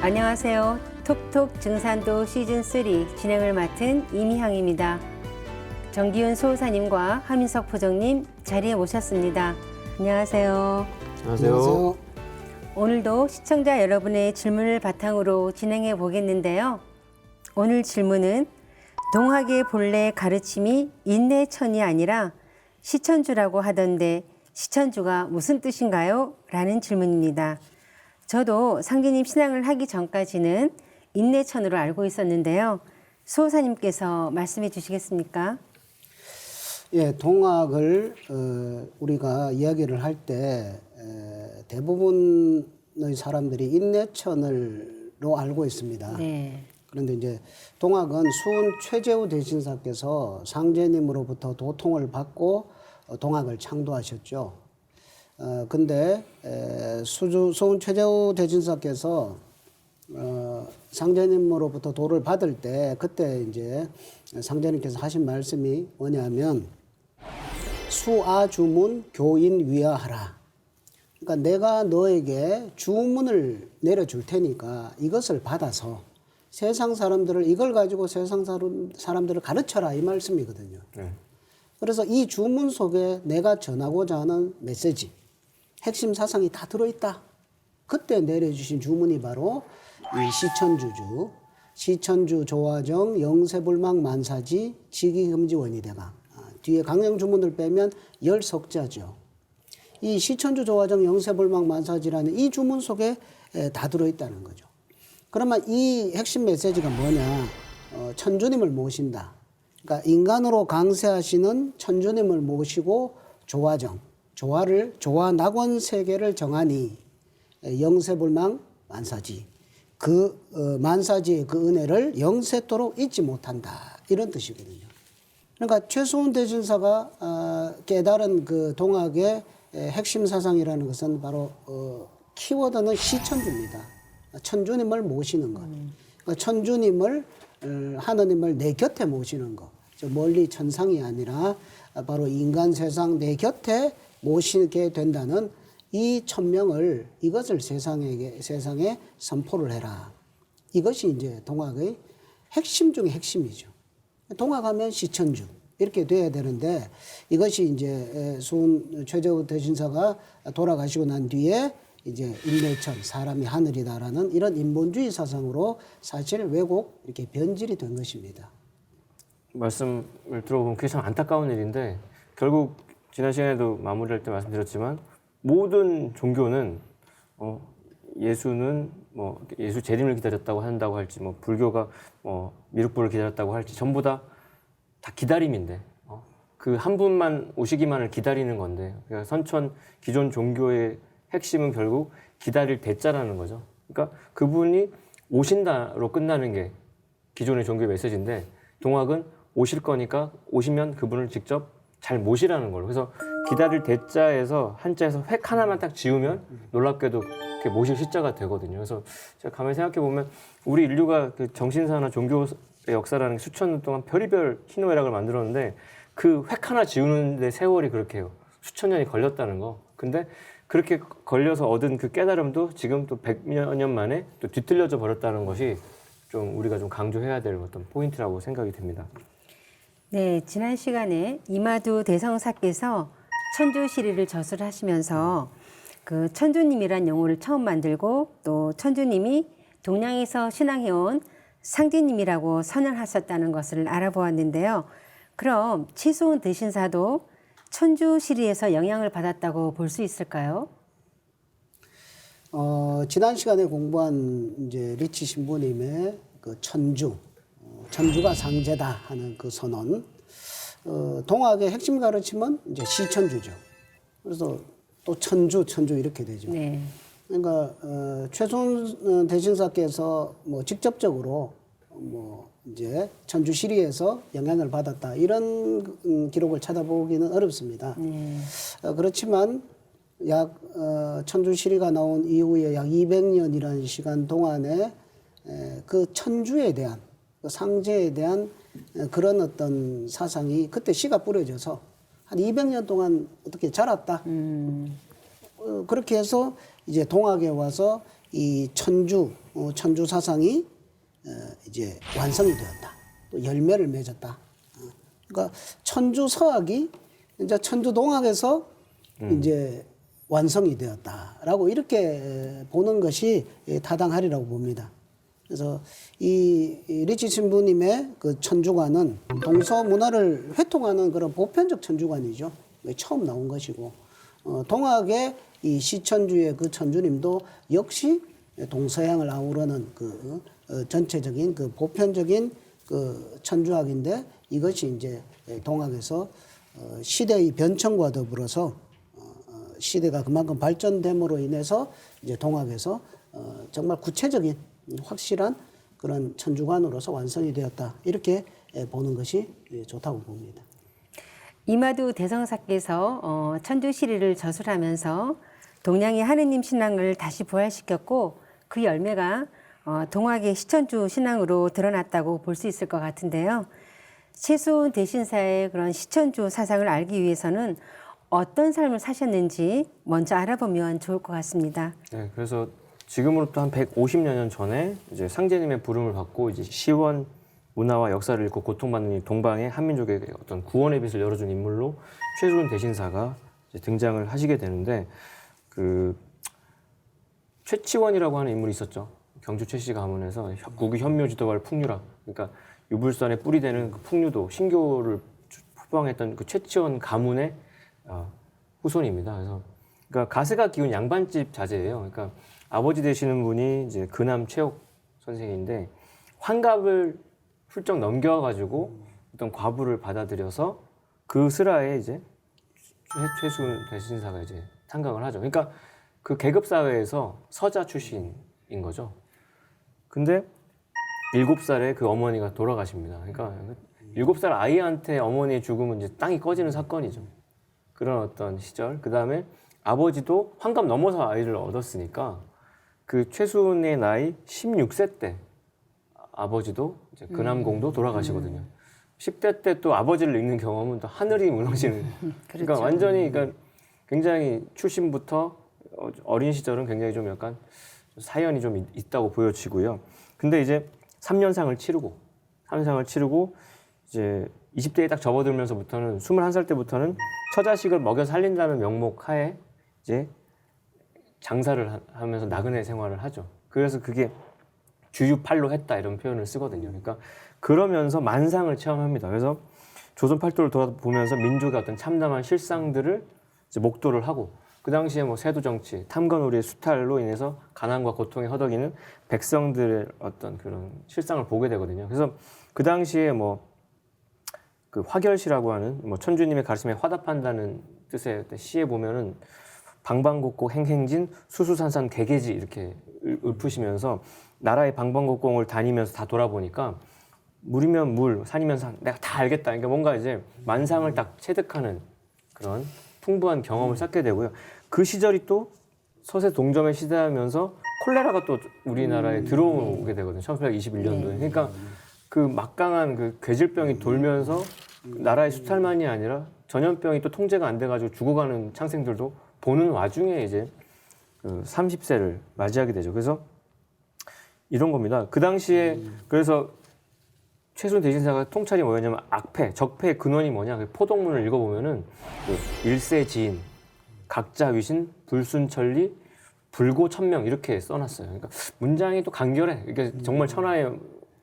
안녕하세요. 톡톡 증산도 시즌3 진행을 맡은 이미향입니다. 정기훈 소호사님과 하민석 포정님 자리에 모셨습니다. 안녕하세요. 안녕하세요. 오늘도 시청자 여러분의 질문을 바탕으로 진행해 보겠는데요. 오늘 질문은 동학의 본래 가르침이 인내천이 아니라 시천주라고 하던데 시천주가 무슨 뜻인가요? 라는 질문입니다. 저도 상제님 신앙을 하기 전까지는 인내천으로 알고 있었는데요. 수호사님께서 말씀해 주시겠습니까? 예, 동학을 우리가 이야기를 할 때 대부분의 사람들이 인내천을로 알고 있습니다. 네. 그런데 이제 동학은 수은 최재우 대신사께서 상제님으로부터 도통을 받고 동학을 창도하셨죠. 근데 수은 최재우 대신사께서 상제님으로부터 도를 받을 때 그때 이제 상제님께서 하신 말씀이 뭐냐면 수아 주문 교인 위하하라. 그러니까 내가 너에게 주문을 내려줄 테니까 이것을 받아서 세상 사람들을 이걸 가지고 세상 사람들을 가르쳐라 이 말씀이거든요. 그래서 이 주문 속에 내가 전하고자 하는 메시지, 핵심 사상이 다 들어있다. 그때 내려주신 주문이 바로 이 시천주주, 시천주 조화정 영세불망 만사지 지기금지 원이대강. 뒤에 강령 주문을 빼면 10석자죠. 이 시천주 조화정 영세불망 만사지라는 이 주문 속에 다 들어있다는 거죠. 그러면 이 핵심 메시지가 뭐냐? 천주님을 모신다. 그러니까 인간으로 강세하시는 천주님을 모시고 조화정, 조화 낙원 세계를 정하니 영세불망 만사지. 그 만사지의 그 은혜를 영세토록 잊지 못한다. 이런 뜻이거든요. 그러니까 최수훈 대신사가 깨달은 그 동학의 핵심 사상이라는 것은 바로 키워드는 시천주입니다. 천주님을 모시는 것. 그러니까 천주님을 하느님을 내 곁에 모시는 것. 멀리 천상이 아니라 바로 인간 세상 내 곁에 모시게 된다는 이 천명을 이것을 세상에 선포를 해라. 이것이 이제 동학의 핵심 중의 핵심이죠. 동학하면 시천주 이렇게 돼야 되는데 이것이 이제 수은 최재우 대신사가 돌아가시고 난 뒤에 이제 인내천 사람이 하늘이다라는 이런 인본주의 사상으로 사실 왜곡 이렇게 변질이 된 것입니다. 말씀을 들어보면 그게 참 안타까운 일인데 결국 지난 시간에도 마무리할 때 말씀드렸지만 모든 종교는 예수는 뭐 예수 재림을 기다렸다고 한다고 할지 뭐 불교가 미륵부를 기다렸다고 할지 전부 다 기다림인데 그 한 분만 오시기만을 기다리는 건데 그러니까 선천 기존 종교의 핵심은 결국 기다릴 대자라는 거죠. 그러니까 그분이 오신다로 끝나는 게 기존의 종교의 메시지인데 동학은 오실 거니까 오시면 그분을 직접 잘 모시라는 걸로. 그래서 기다릴 대자에서 한자에서 획 하나만 딱 지우면 놀랍게도 이렇게 모실 시자가 되거든요. 그래서 제가 가만히 생각해 보면 우리 인류가 그 정신사나 종교의 역사라는 게 수천 년 동안 별의별 희노애락을 만들었는데 그 획 하나 지우는데 세월이 그렇게 해요. 수천 년이 걸렸다는 거. 근데 그렇게 걸려서 얻은 그 깨달음도 지금 또 100여 년 만에 또 뒤틀려져 버렸다는 것이 좀 우리가 좀 강조해야 될 어떤 포인트라고 생각이 듭니다. 네, 지난 시간에 이마두 대성사께서 천주시리를 저술하시면서 그 천주님이란 용어를 처음 만들고 또 천주님이 동양에서 신앙해온 상제님이라고 선언하셨다는 것을 알아보았는데요. 그럼 최수훈 대신사도 천주시리에서 영향을 받았다고 볼 수 있을까요? 지난 시간에 공부한 이제 리치 신부님의 그 천주가 상제다 하는 그 선언. 동학의 핵심 가르침은 이제 시천주죠. 그래서 또 천주 이렇게 되죠. 네. 그러니까 최순 대신사께서 뭐 직접적으로 뭐 이제 천주시리에서 영향을 받았다 이런 기록을 찾아보기는 어렵습니다. 그렇지만 약 천주시리가 나온 이후에 약 200년이라는 시간 동안에 그 천주에 대한 그 상제에 대한 그런 어떤 사상이 그때 씨가 뿌려져서 한 200년 동안 어떻게 자랐다. 그렇게 해서 이제 동학에 와서 이 천주 천주 사상이 이제 완성이 되었다. 또 열매를 맺었다. 그러니까 천주 서학이 이제 천주 동학에서 이제 완성이 되었다라고 이렇게 보는 것이 타당하리라고 봅니다. 그래서 이 리치 신부님의 그 천주관은 동서 문화를 회통하는 그런 보편적 천주관이죠. 처음 나온 것이고, 동학의 이 시천주의 그 천주님도 역시 동서양을 아우르는 그 전체적인 그 보편적인 그 천주학인데, 이것이 이제 동학에서 시대의 변천과 더불어서 시대가 그만큼 발전됨으로 인해서 이제 동학에서 정말 구체적인 확실한 그런 천주관으로서 완성이 되었다. 이렇게 보는 것이 좋다고 봅니다. 이마두 대성사께서 천주시리를 저술하면서 동양의 하느님 신앙을 다시 부활시켰고, 그 열매가 동학의 시천주 신앙으로 드러났다고 볼 수 있을 것 같은데요. 최수훈 대신사의 그런 시천주 사상을 알기 위해서는 어떤 삶을 사셨는지 먼저 알아보면 좋을 것 같습니다. 네, 그래서 지금으로부터 한 150여 년 전에 이제 상제님의 부름을 받고 이제 시원 문화와 역사를 읽고 고통받는 이 동방의 한민족에게 어떤 구원의 빛을 열어준 인물로 최수훈 대신사가 이제 등장을 하시게 되는데, 그 최치원이라고 하는 인물이 있었죠. 경주 최씨 가문에서 국의 현묘지도발 풍류라, 그러니까 유불선에 뿌리되는 그 풍류도 신교를 표방했던 그 최치원 가문의 후손입니다. 그래서 그러니까 가세가 기운 양반집 자제예요. 그러니까 아버지 되시는 분이 이제 근암 최옥 선생인데, 환갑을 훌쩍 넘겨가지고 어떤 과부를 받아들여서 그 슬하에 이제 최수훈 대신사가 이제 탄각을 하죠. 그러니까 그 계급 사회에서 서자 출신인 거죠. 근데 7살에 그 어머니가 돌아가십니다. 그러니까 7살 아이한테 어머니의 죽음은 이제 땅이 꺼지는 사건이죠. 그런 어떤 시절. 그 다음에 아버지도 환갑 넘어서 아이를 얻었으니까 그 최수훈의 나이 16세 때 아버지도 이제 근암공도 돌아가시거든요. 10대 때 또 아버지를 잃는 경험은 또 하늘이 무너지는. 그러니까 완전히 그러니까 굉장히 출신부터 어린 시절은 굉장히 좀 약간 사연이 좀 있다고 보여지고요. 근데 이제 3년상을 치르고 이제 20대에 딱 접어들면서부터는 21살 때부터는 처자식을 먹여 살린다는 명목 하에 이제 장사를 하면서 나그네 생활을 하죠. 그래서 그게 주유팔로 했다 이런 표현을 쓰거든요. 그러니까 그러면서 만상을 체험합니다. 그래서 조선 팔도를 돌아보면서 민족의 어떤 참담한 실상들을 이제 목도를 하고, 그 당시에 뭐 세도 정치, 탐관오리의 수탈로 인해서 가난과 고통에 허덕이는 백성들의 어떤 그런 실상을 보게 되거든요. 그래서 그 당시에 뭐 그 화결시라고 하는 뭐 천주님의 가르침에 화답한다는 뜻의 시에 보면은 방방곡곡 행행진 수수산산 개개지 이렇게 읊으시면서 나라의 방방곡곡을 다니면서 다 돌아보니까 물이면 물, 산이면 산, 내가 다 알겠다. 그러니까 뭔가 이제 만상을 딱 체득하는 그런 풍부한 경험을 쌓게 되고요. 그 시절이 또 서세 동점에 시대하면서 콜레라가 또 우리나라에 들어오게 되거든요. 1821년도에. 그러니까 그 막강한 그 괴질병이 돌면서 나라의 수탈만이 아니라 전염병이 또 통제가 안 돼가지고 죽어가는 창생들도 보는 와중에 이제 그 30세를 맞이하게 되죠. 그래서 이런 겁니다. 그 당시에 그래서 최수훈 대신사가 통찰이 뭐였냐면 악패, 적패의 근원이 뭐냐. 그 포동문을 읽어보면은 그 일세지인, 각자위신, 불순천리, 불고천명 이렇게 써놨어요. 그러니까 문장이 또 간결해. 이게 정말 천하의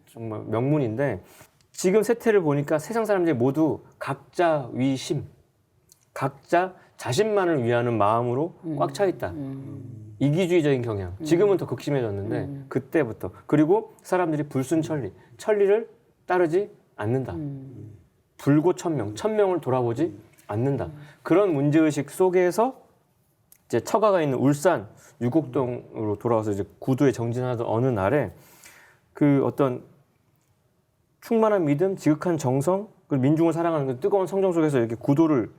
정말 명문인데, 지금 세태를 보니까 세상 사람들이 모두 각자 위심, 각자 자신만을 위하는 마음으로 꽉 차 있다. 이기주의적인 경향. 지금은 더 극심해졌는데 그때부터. 그리고 사람들이 불순천리, 천리를 따르지 않는다. 불고천명, 천명을 돌아보지 않는다. 그런 문제의식 속에서 이제 처가가 있는 울산 유곡동으로 돌아와서 이제 구두에 정진하던 어느 날에 그 어떤 충만한 믿음, 지극한 정성, 그리고 민중을 사랑하는 그 뜨거운 성정 속에서 이렇게 구도를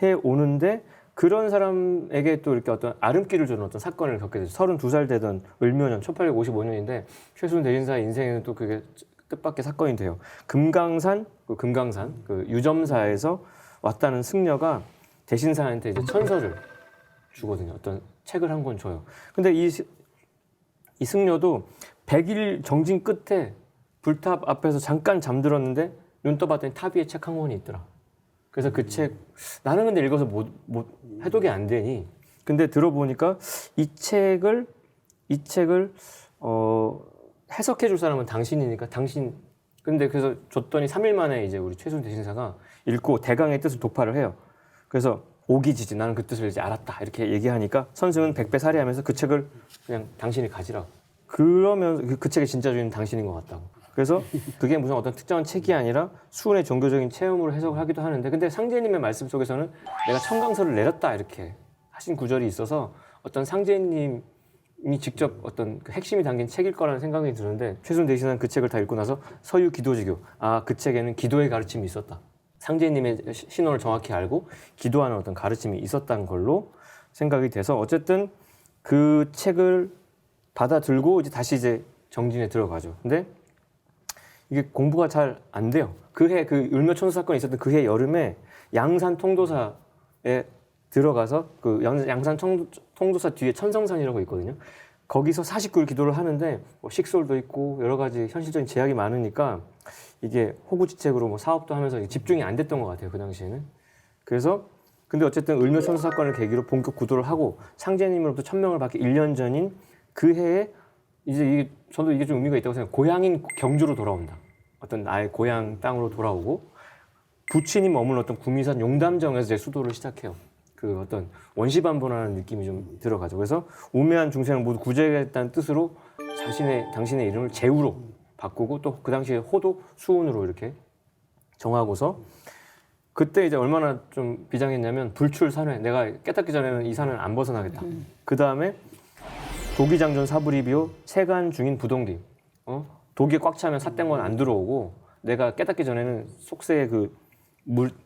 해 오는데, 그런 사람에게 또 이렇게 어떤 아름길을 주는 어떤 사건을 겪게 되죠. 32살 되던 을묘년 1855년인데 최수훈 대신사의 인생에는 또 그게 뜻밖의 사건이 돼요. 금강산 그 유점사에서 왔다는 승려가 대신사한테 이제 천서를 주거든요. 어떤 책을 한 권 줘요. 근데 이 이 승려도 100일 정진 끝에 불탑 앞에서 잠깐 잠들었는데 눈 떠봤더니 탑 위에 책 한 권이 있더라. 그래서 그 책 나는 근데 읽어서 못 해독이 안 되니 근데 들어보니까 이 책을 해석해 줄 사람은 당신이니까 당신 근데 그래서 줬더니 3일 만에 이제 우리 최순 대신사가 읽고 대강의 뜻을 독파를 해요. 그래서 오기지지 나는 그 뜻을 이제 알았다 이렇게 얘기하니까 선승은 백배 살이하면서 그 책을 그냥 당신이 가지라고. 그러면 그 책의 진짜 주인은 당신인 것 같다고. 그래서 그게 무슨 어떤 특정한 책이 아니라 수훈의 종교적인 체험으로 해석을 하기도 하는데 근데 상제님의 말씀 속에서는 내가 청강서를 내렸다 이렇게 하신 구절이 있어서 어떤 상제님이 직접 어떤 그 핵심이 담긴 책일 거라는 생각이 드는데 최순 대신은 그 책을 다 읽고 나서 서유 기도지교 그 책에는 기도의 가르침이 있었다. 상제님의 신원을 정확히 알고 기도하는 어떤 가르침이 있었다는 걸로 생각이 돼서 어쨌든 그 책을 받아들고 이제 정진에 들어가죠. 근데 이게 공부가 잘 안 돼요. 그해 그 율묘천수 사건이 있었던 그해 여름에 양산 통도사에 들어가서 그 양산 통도사 뒤에 천성산이라고 있거든요. 거기서 49일 기도를 하는데 뭐 식솔도 있고 여러 가지 현실적인 제약이 많으니까 이게 호구지책으로 뭐 사업도 하면서 집중이 안 됐던 것 같아요. 그 당시에는. 그래서 근데 어쨌든 율묘천수 사건을 계기로 본격 구도를 하고 상제님으로부터 천명을 받기 1년 전인 그 해에 이제 저도 이게 좀 의미가 있다고 생각해요. 고향인 경주로 돌아온다. 어떤 나의 고향 땅으로 돌아오고 부친이 머물렀던 구미산 용담정에서 이제 수도를 시작해요. 그 어떤 원시반본하는 느낌이 좀 들어가죠. 그래서 우매한 중생을 모두 구제하겠다는 뜻으로 당신의 이름을 제우로 바꾸고 또 그 당시에 호도 수훈으로 이렇게 정하고서 그때 이제 얼마나 좀 비장했냐면 불출산회 내가 깨닫기 전에는 이 산을 안 벗어나겠다. 그 다음에 도기장존 사부리비오 세간 중인 부동기 독이 꽉 차면 삿땡권 안 들어오고 내가 깨닫기 전에는 속세의 그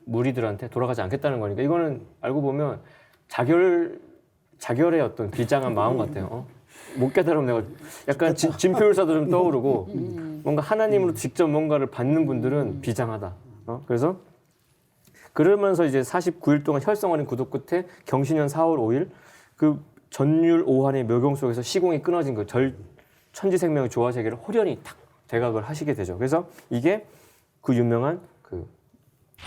무리들한테 돌아가지 않겠다는 거니까 이거는 알고 보면 자결의 어떤 비장한 마음 같아요. 못 깨달으면 내가 약간 진표율사도 좀 떠오르고 뭔가 하나님으로 직접 뭔가를 받는 분들은 비장하다. 그래서 그러면서 이제 49일 동안 혈성어린 구도 끝에 경신년 4월 5일 그 전율 오한의 묘경 속에서 시공이 끊어진 그 천지생명의 조화세계를 호련히 탁 대각을 하시게 되죠. 그래서 이게 그 유명한 그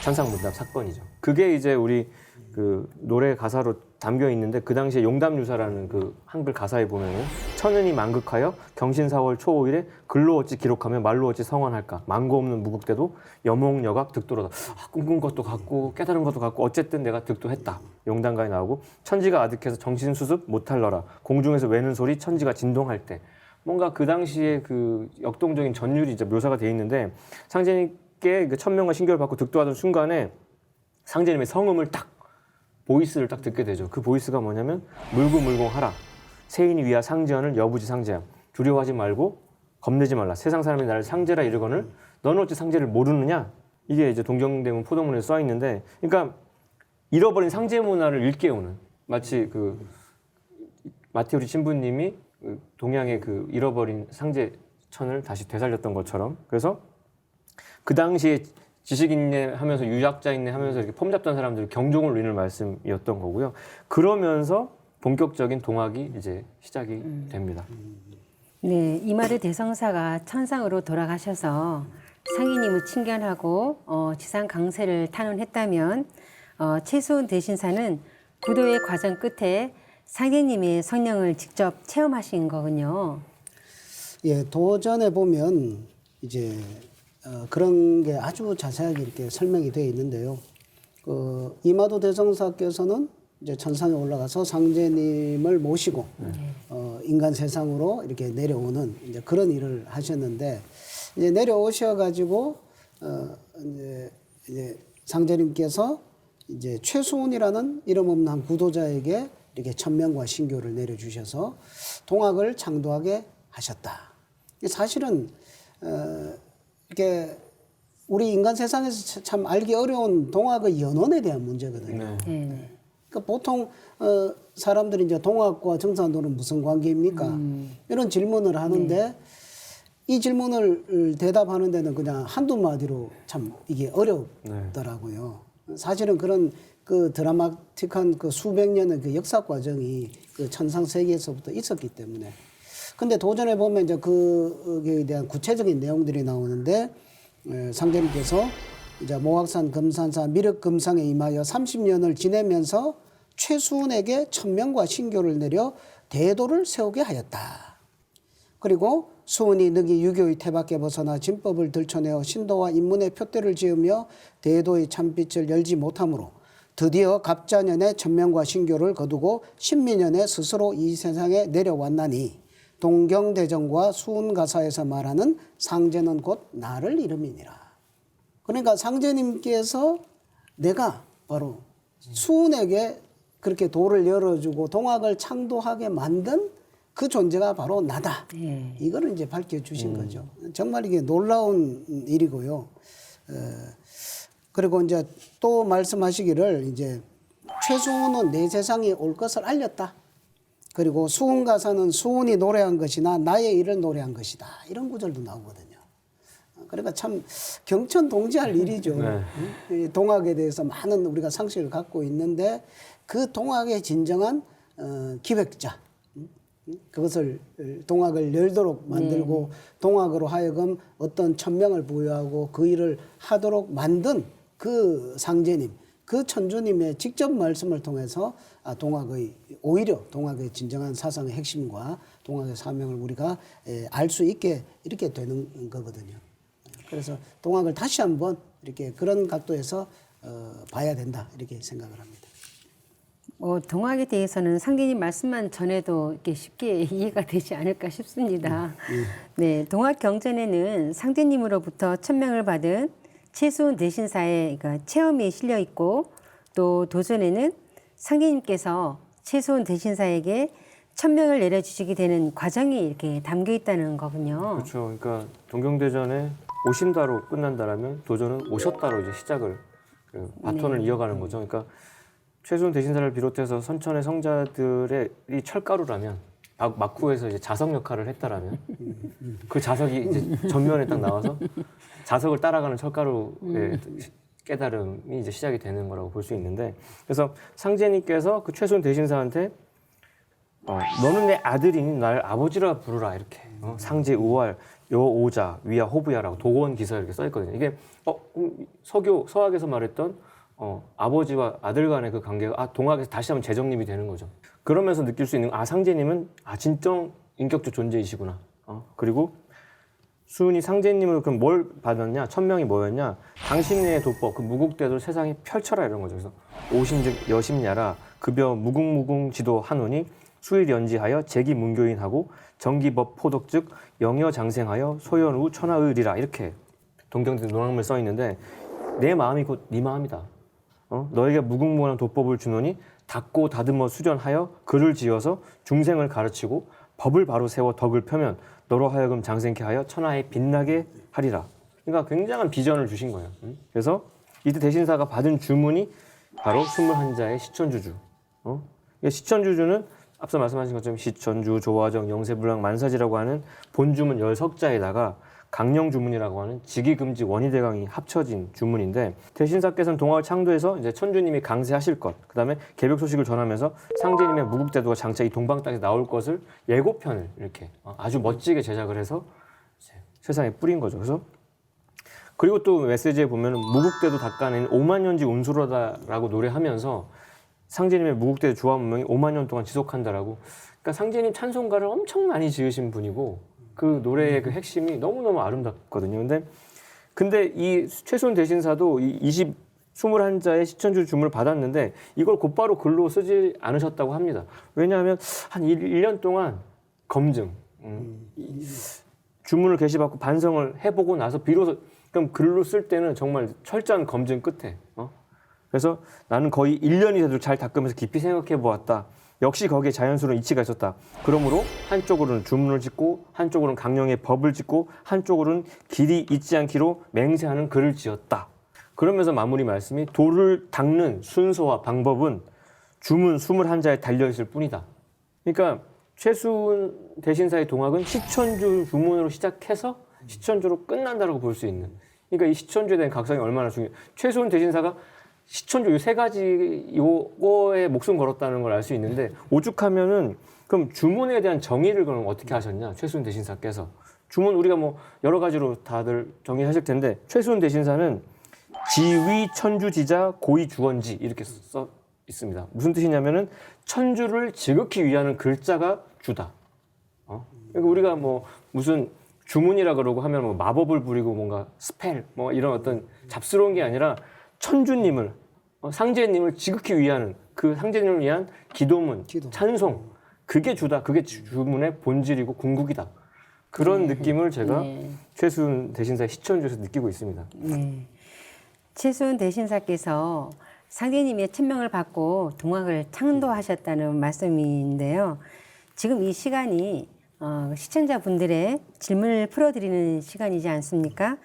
천상문답 사건이죠. 그게 이제 우리 그 노래 가사로 담겨 있는데 그 당시에 용담유사라는 그 한글 가사에 보면은 천은이 만극하여 경신 4월 초 5일에 글로 어찌 기록하며 말로 어찌 성원할까 망고 없는 무국대도 여몽여각 득도로다. 꿈꾼 것도 같고 깨달은 것도 같고 어쨌든 내가 득도했다. 용담가에 나오고 천지가 아득해서 정신수습 못할러라. 공중에서 외는 소리 천지가 진동할 때 뭔가 그 당시에 그 역동적인 전율이 이제 묘사가 돼 있는데 상제님께 그 천명과 신교를 받고 득도하던 순간에 상제님의 성음을 딱 보이스를 딱 듣게 되죠. 그 보이스가 뭐냐면 물구물공하라. 세인이 위하 상제언을 여부지 상제야. 두려워하지 말고 겁내지 말라. 세상 사람이 나를 상제라 이르거늘 너는 어찌 상제를 모르느냐. 이게 이제 동정대문 포도문에 써 있는데 그러니까 잃어버린 상제 문화를 일깨우는 마치 그 마테우리 신부님이 동양의 그 잃어버린 상제천을 다시 되살렸던 것처럼 그래서 그 당시에 지식인네 하면서 유학자인네 하면서 이렇게 폼 잡던 사람들 경종을 울리는 말씀이었던 거고요. 그러면서 본격적인 동학이 이제 시작이 됩니다. 네, 이마르 대성사가 천상으로 돌아가셔서 상인님을 친견하고 지상 강세를 탄원했다면 최수훈 대신사는 구도의 과정 끝에 상제님의 성령을 직접 체험하신 거군요. 예, 도전에 보면 이제 그런 게 아주 자세하게 이렇게 설명이 되어 있는데요. 이마도 대성사께서는 이제 천상에 올라가서 상제님을 모시고 인간 세상으로 이렇게 내려오는 이제 그런 일을 하셨는데 이제 내려오셔가지고 이제 상제님께서 이제 최수훈이라는 이름 없는 한 구도자에게 이렇게 천명과 신교를 내려주셔서 동학을 창도하게 하셨다. 사실은 이렇게 우리 인간 세상에서 참 알기 어려운 동학의 연원에 대한 문제거든요. 네. 그러니까 보통 사람들이 이제 동학과 정산도는 무슨 관계입니까? 이런 질문을 하는데 이 질문을 대답하는 데는 그냥 한두 마디로 참 이게 어렵더라고요. 사실은 그런 그 드라마틱한 그 수백 년의 그 역사 과정이 그 천상 세계에서부터 있었기 때문에 근데 도전에 보면 이제 그에 대한 구체적인 내용들이 나오는데 상제님께서 이제 모악산 금산사 미륵금상에 임하여 30년을 지내면서 최수훈에게 천명과 신교를 내려 대도를 세우게 하였다. 그리고 수훈이 능히 유교의 태밖에 벗어나 진법을 들춰내어 신도와 인문의 표대를 지으며 대도의 참빛을 열지 못하므로 드디어 갑자년에 천명과 신교를 거두고 신민년에 스스로 이 세상에 내려왔나니 동경대정과 수훈가사에서 말하는 상제는 곧 나를 이름이니라. 그러니까 상제님께서 내가 바로 수훈에게 그렇게 도를 열어주고 동학을 창도하게 만든 그 존재가 바로 나다. 이거를 이제 밝혀주신 거죠. 정말 이게 놀라운 일이고요. 그리고 이제 또 말씀하시기를 이제 최수훈은 내 세상에 올 것을 알렸다. 그리고 수훈가사는 수훈이 노래한 것이나 나의 일을 노래한 것이다. 이런 구절도 나오거든요. 그러니까 참 경천동지할 일이죠. 이 동학에 대해서 많은 우리가 상식을 갖고 있는데 그 동학의 진정한 기획자, 그것을 동학을 열도록 만들고 동학으로 하여금 어떤 천명을 부여하고 그 일을 하도록 만든 그 상제님, 그 천주님의 직접 말씀을 통해서 오히려 동학의 진정한 사상의 핵심과 동학의 사명을 우리가 알 수 있게 이렇게 되는 거거든요. 그래서 동학을 다시 한번 이렇게 그런 각도에서 봐야 된다 이렇게 생각을 합니다. 동학에 대해서는 상제님 말씀만 전해도 이렇게 쉽게 이해가 되지 않을까 싶습니다. 네, 동학 경전에는 상제님으로부터 천명을 받은 최수훈 대신사의 그러니까 체험이 실려 있고 또 도전에는 상제님께서 최수훈 대신사에게 천명을 내려주시게 되는 과정이 이렇게 담겨 있다는 거군요. 그렇죠. 그러니까 동경대전에 오신다로 끝난다라면 도전은 오셨다로 이제 시작을 그 바톤을 이어가는 거죠. 그러니까 최수훈 대신사를 비롯해서 선천의 성자들의 이 철가루라면 막후에서 이제 자석 역할을 했다라면 그 자석이 이제 전면에 딱 나와서 자석을 따라가는 철가루의 깨달음이 이제 시작이 되는 거라고 볼 수 있는데 그래서 상제님께서 그 최수훈 대신사한테 너는 내 아들이니 날 아버지라 부르라 이렇게 상제 우활 여오자 위야 호부야라고 도원 기사 이렇게 써 있거든요. 이게 서학에서 말했던 아버지와 아들 간의 그 관계가 동학에서 다시 한번 재정립이 되는 거죠. 그러면서 느낄 수 있는 상제님은 진정 인격적 존재이시구나. 그리고 수훈이 상제님을 그럼 뭘 받았냐? 천명이 뭐였냐? 당신의 도법, 그 무국대도를 세상에 펼쳐라 이런 거죠. 그래서 오신즉 여심야라 급여 무궁무궁 지도 하노니 수일연지하여 제기문교인하고 정기법 포독즉 영여장생하여 소연우 천하의리라 이렇게 동경대 논학문에 써 있는데 내 마음이 곧 네 마음이다. 너에게 무궁무궁한 도법을 주노니 닦고 다듬어 수련하여 글을 지어서 중생을 가르치고 법을 바로 세워 덕을 펴면 너로 하여금 장생케 하여 천하에 빛나게 하리라. 그러니까 굉장한 비전을 주신 거예요. 그래서 이때 대신사가 받은 주문이 바로 21자의 시천주주. 그러니까 시천주주는 앞서 말씀하신 것처럼 시천주, 조화정, 영세불랑, 만사지라고 하는 본주문 10석자에다가 강령주문이라고 하는 직위금지 원희대강이 합쳐진 주문인데 대신사께서는 동학을 창도해서 이제 천주님이 강세하실 것, 그 다음에 개벽 소식을 전하면서 상제님의 무국대도가 장차 이 동방 땅에서 나올 것을 예고편을 이렇게 아주 멋지게 제작을 해서 세상에 뿌린 거죠. 그리고 또 메시지에 보면은 무국대도 닦아낸 5만년지 운수로다라고 노래하면서 상제님의 무국대도 조화문명이 5만 년 동안 지속한다라고. 그러니까 상제님 찬송가를 엄청 많이 지으신 분이고 그 노래의 그 핵심이 너무너무 아름답거든요. 근데 이 최수훈 대신사도 이 21자의 시천주 주문을 받았는데 이걸 곧바로 글로 쓰지 않으셨다고 합니다. 왜냐하면 한 1년 동안 검증, 주문을 게시받고 반성을 해보고 나서 비로소 그럼 글로 쓸 때는 정말 철저한 검증 끝에 그래서 나는 거의 1년이 돼도 잘 닦으면서 깊이 생각해 보았다. 역시 거기에 자연스러운 이치가 있었다. 그러므로 한쪽으로는 주문을 짓고 한쪽으로는 강령의 법을 짓고 한쪽으로는 길이 잊지 않기로 맹세하는 글을 지었다. 그러면서 마무리 말씀이 도를 닦는 순서와 방법은 주문 21자에 달려있을 뿐이다. 그러니까 최수훈 대신사의 동학은 시천주 주문으로 시작해서 시천주로 끝난다고 볼 수 있는. 그러니까 이 시천주에 대한 각성이 얼마나 중요해요. 최수훈 대신사가 시천주 이 세 가지 요거에 목숨 걸었다는 걸 알 수 있는데 오죽하면은 그럼 주문에 대한 정의를 그럼 어떻게 하셨냐? 최수훈 대신사께서 주문 우리가 뭐 여러 가지로 다들 정의하실 텐데 최수훈 대신사는 지위 천주지자 고위 주원지 이렇게 써 있습니다. 무슨 뜻이냐면은 천주를 지극히 위하는 글자가 주다. 그러니까 우리가 뭐 무슨 주문이라 그러고 하면 뭐 마법을 부리고 뭔가 스펠 뭐 이런 어떤 잡스러운 게 아니라 천주님을 상제님을 지극히 위하는 그 상제님을 위한 기도문, 찬송 그게 주다. 그게 주문의 본질이고 궁극이다. 그런 느낌을 제가 최수훈 대신사의 시천주에서 느끼고 있습니다. 네. 최수훈 대신사께서 상제님의 천명을 받고 동학을 창도하셨다는 말씀인데요. 지금 이 시간이 시청자분들의 질문을 풀어드리는 시간이지 않습니까?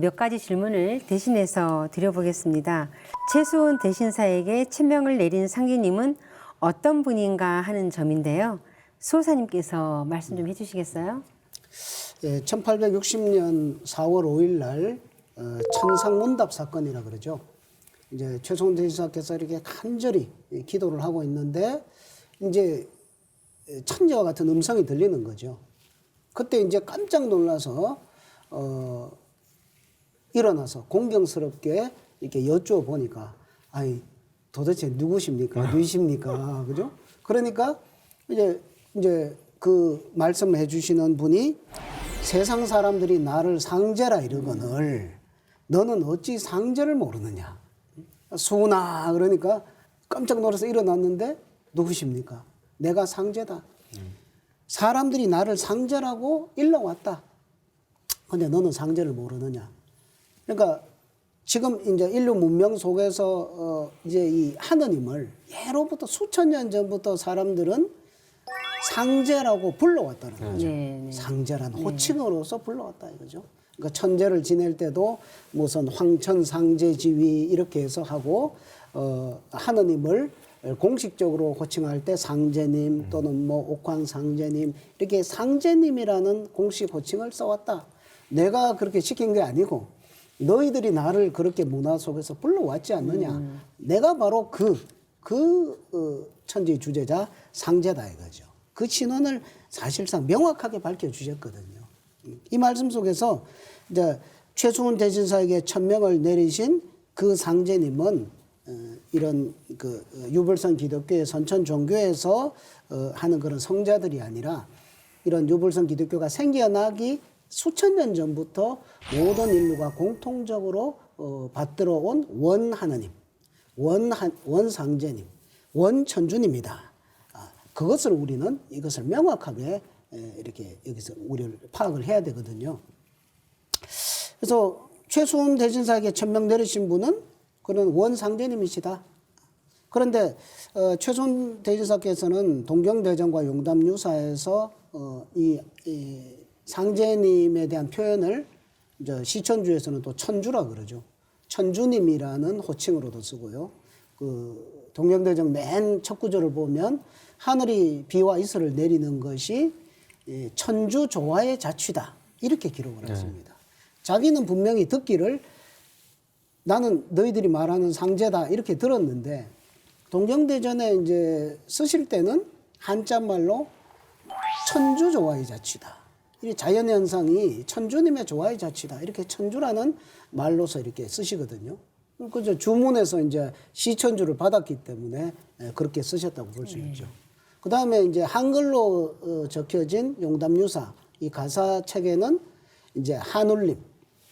몇 가지 질문을 대신해서 드려보겠습니다. 최수훈 대신사에게 천명을 내린 상제님은 어떤 분인가 하는 점인데요. 수호사님께서 말씀 좀 해주시겠어요? 예, 1860년 4월 5일 날 천상문답 사건이라 그러죠. 이제 최수훈 대신사께서 이렇게 간절히 기도를 하고 있는데 이제 천재와 같은 음성이 들리는 거죠. 그때 이제 깜짝 놀라서 일어나서 공경스럽게 이렇게 여쭈어 보니까 아이 도대체 누구십니까? 누이십니까? 그죠? 그러니까 이제 그 말씀을 해주시는 분이 세상 사람들이 나를 상제라 이러거늘 너는 어찌 상제를 모르느냐? 수훈아 그러니까 깜짝 놀라서 일어났는데 누구십니까? 내가 상제다. 사람들이 나를 상제라고 일러왔다. 근데 너는 상제를 모르느냐? 그러니까 지금 이제 인류 문명 속에서 이제 이 하느님을 예로부터 수천 년 전부터 사람들은 상제라고 불러왔다는 거죠. 네. 상제라는 호칭으로서 불러왔다 이거죠. 그러니까 천제를 지낼 때도 무슨 황천상제지위 이렇게 해서 하고 하느님을 공식적으로 호칭할 때 상제님 또는 뭐 옥황상제님 이렇게 상제님이라는 공식 호칭을 써왔다. 내가 그렇게 시킨 게 아니고 너희들이 나를 그렇게 문화 속에서 불러왔지 않느냐. 내가 바로 천지 주제자 상제다 이거죠. 그 신원을 사실상 명확하게 밝혀주셨거든요. 이 말씀 속에서 이제 최수훈 대신사에게 천명을 내리신 그 상제님은 이런 그 유불선 기독교의 선천 종교에서 하는 그런 성자들이 아니라 이런 유불선 기독교가 생겨나기 수천 년 전부터 모든 인류가 공통적으로 받들어 온 원하느님, 원상제님, 원천주님이다. 그것을 우리는 이것을 명확하게 이렇게 여기서 우리를 파악을 해야 되거든요. 그래서 최수훈 대신사에게 천명 내리신 분은 그는 원상제님이시다. 그런데 최수훈 대신사께서는 동경대전과 용담유사에서 이 상제님에 대한 표현을 이제 시천주에서는 또 천주라 그러죠. 천주님이라는 호칭으로도 쓰고요. 그 동경대전 맨 첫 구절을 보면 하늘이 비와 이슬을 내리는 것이 천주 조화의 자취다. 이렇게 기록을 했습니다. 자기는 분명히 듣기를 나는 너희들이 말하는 상제다. 이렇게 들었는데 동경대전에 이제 쓰실 때는 한자말로 천주 조화의 자취다. 이 자연현상이 천주님의 조화의 자취다. 이렇게 천주라는 말로서 이렇게 쓰시거든요. 그죠. 주문에서 이제 시천주를 받았기 때문에 그렇게 쓰셨다고 볼 수 있죠. 그 다음에 이제 한글로 적혀진 용담유사 이 가사 책에는 이제 한울림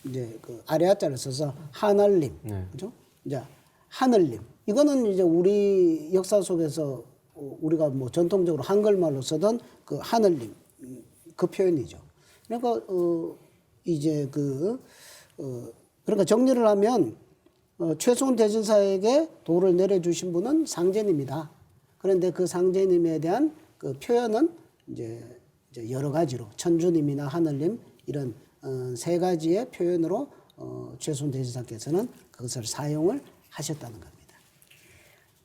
이제 그 아래아자를 써서 한알림 그죠? 이제 하늘림 이거는 이제 우리 역사 속에서 우리가 뭐 전통적으로 한글말로 쓰던 그 하늘림 그 표현이죠. 그러니까 이제 그러니까 정리를 하면 최수훈 대신사에게 도를 내려주신 분은 상제님이다. 그런데 그 상제님에 대한 그 표현은 이제 여러 가지로 천주님이나 하늘님 이런 세 가지의 표현으로 최수훈 대신사께서는 그것을 사용을 하셨다는 겁니다.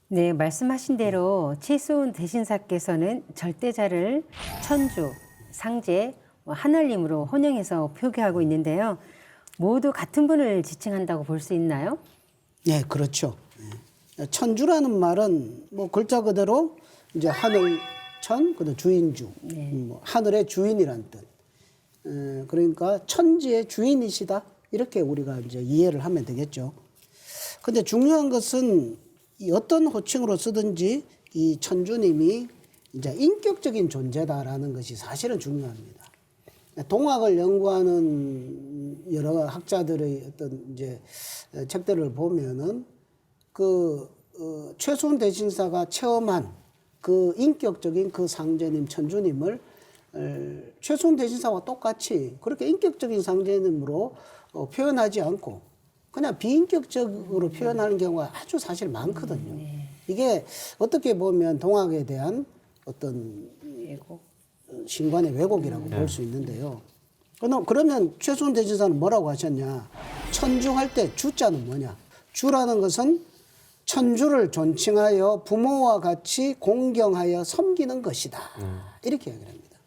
네, 말씀하신 대로 최수훈 대신사께서는 절대자를 천주, 상제, 하늘님으로 혼용해서 표기하고 있는데요. 모두 같은 분을 지칭한다고 볼 수 있나요? 네, 그렇죠. 천주라는 말은 뭐 글자 그대로 이제 하늘, 천, 그다음 주인주, 뭐 하늘의 주인이란 뜻. 그러니까 천지의 주인이시다 이렇게 우리가 이제 이해를 하면 되겠죠. 근데 중요한 것은 이 어떤 호칭으로 쓰든지 이 천주님이 이제 인격적인 존재다라는 것이 사실은 중요합니다. 동학을 연구하는 여러 학자들의 어떤 이제 책들을 보면은 최순 대신사가 체험한 그 인격적인 그 상제님 천주님을 최순 대신사와 똑같이 그렇게 인격적인 상제님으로 표현하지 않고 그냥 비인격적으로 표현하는 경우가 아주 사실 많거든요. 이게 어떻게 보면 동학에 대한 어떤 신관의 왜곡이라고 볼 수 있는데요. 그러면 최순 대신사는 뭐라고 하셨냐? 천주할 때 주자는 뭐냐? 주라는 것은 천주를 존칭하여 부모와 같이 공경하여 섬기는 것이다. 이렇게 이야기를 합니다.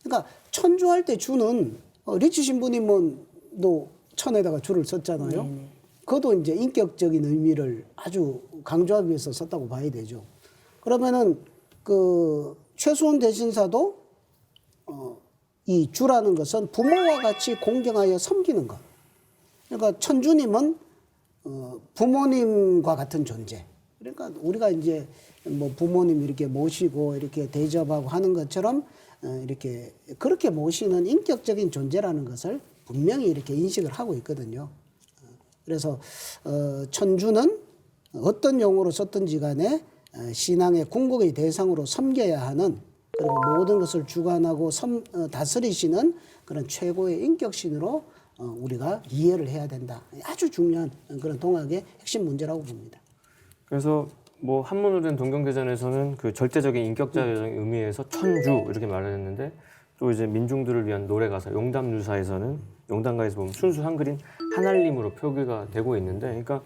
그러니까 천주할 때 주는 리치 신부님도 천에다가 주를 썼잖아요. 그것도 이제 인격적인 의미를 아주 강조하기 위해서 썼다고 봐야 되죠. 그러면은 그 최순 대신사도 이 주라는 것은 부모와 같이 공경하여 섬기는 것. 그러니까 천주님은 부모님과 같은 존재. 그러니까 우리가 이제 뭐 부모님 이렇게 모시고 이렇게 대접하고 하는 것처럼 이렇게 그렇게 모시는 인격적인 존재라는 것을 분명히 이렇게 인식을 하고 있거든요. 그래서 천주는 어떤 용어로 썼든지 간에 신앙의 궁극의 대상으로 섬겨야 하는 그리고 모든 것을 주관하고 다스리시는 그런 최고의 인격신으로 우리가 이해를 해야 된다. 아주 중요한 그런 동학의 핵심 문제라고 봅니다. 그래서 뭐 한문으로 된 동경대전에서는 그 절대적인 인격자의 의미에서 천주 이렇게 말했는데 또 이제 민중들을 위한 노래 가사 용담유사에서는 용담가에서 보면 순수 한글인 하날님으로 표기가 되고 있는데 그러니까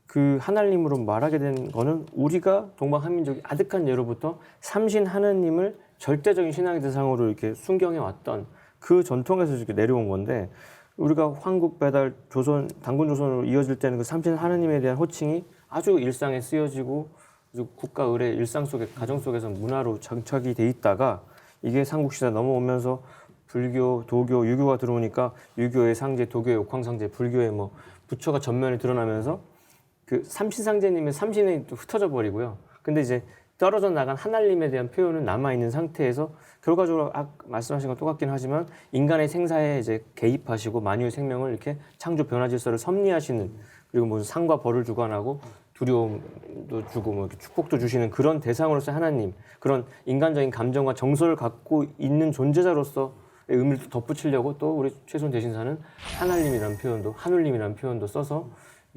그 하나님으로 말하게 된 거는 우리가 동방한민족이 아득한 예로부터 삼신 하느님을 절대적인 신앙의 대상으로 이렇게 순경해 왔던 그 전통에서 이렇게 내려온 건데 우리가 황국 배달 조선 단군 조선으로 이어질 때는 그 삼신 하느님에 대한 호칭이 아주 일상에 쓰여지고 아주 국가 의례 일상 속에 가정 속에서 문화로 장착이 돼 있다가 이게 삼국시대 넘어오면서 불교, 도교, 유교가 들어오니까 유교의 상제, 도교의 옥황상제, 불교의 뭐 부처가 전면에 드러나면서 그 삼신상제님의 삼신이 흩어져 버리고요. 근데 이제 떨어져 나간 하나님에 대한 표현은 남아 있는 상태에서 결과적으로 말씀하신 건 똑같긴 하지만 인간의 생사에 이제 개입하시고 만유의 생명을 이렇게 창조 변화 질서를 섭리하시는 그리고 무슨 상과 벌을 주관하고 두려움도 주고 뭐 이렇게 축복도 주시는 그런 대상으로서 하나님 그런 인간적인 감정과 정서를 갖고 있는 존재자로서 의미를 덧붙이려고 또 우리 최순 대신사는 하나님이라는 표현도 하늘님이라는 표현도 써서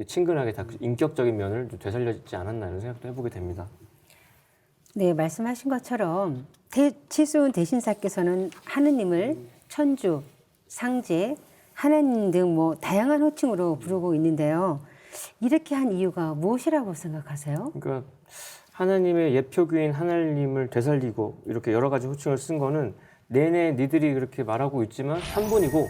친근하게 다 인격적인 면을 되살려지지 않았나 이런 생각도 해보게 됩니다. 네, 말씀하신 것처럼 최순 대신사께서는 하느님을 천주, 상제, 하나님 등 뭐 다양한 호칭으로 부르고 있는데요. 이렇게 한 이유가 무엇이라고 생각하세요? 그러니까 하나님의 예표규인 하나님을 되살리고 이렇게 여러 가지 호칭을 쓴 거는 내내 니들이 그렇게 말하고 있지만 한 분이고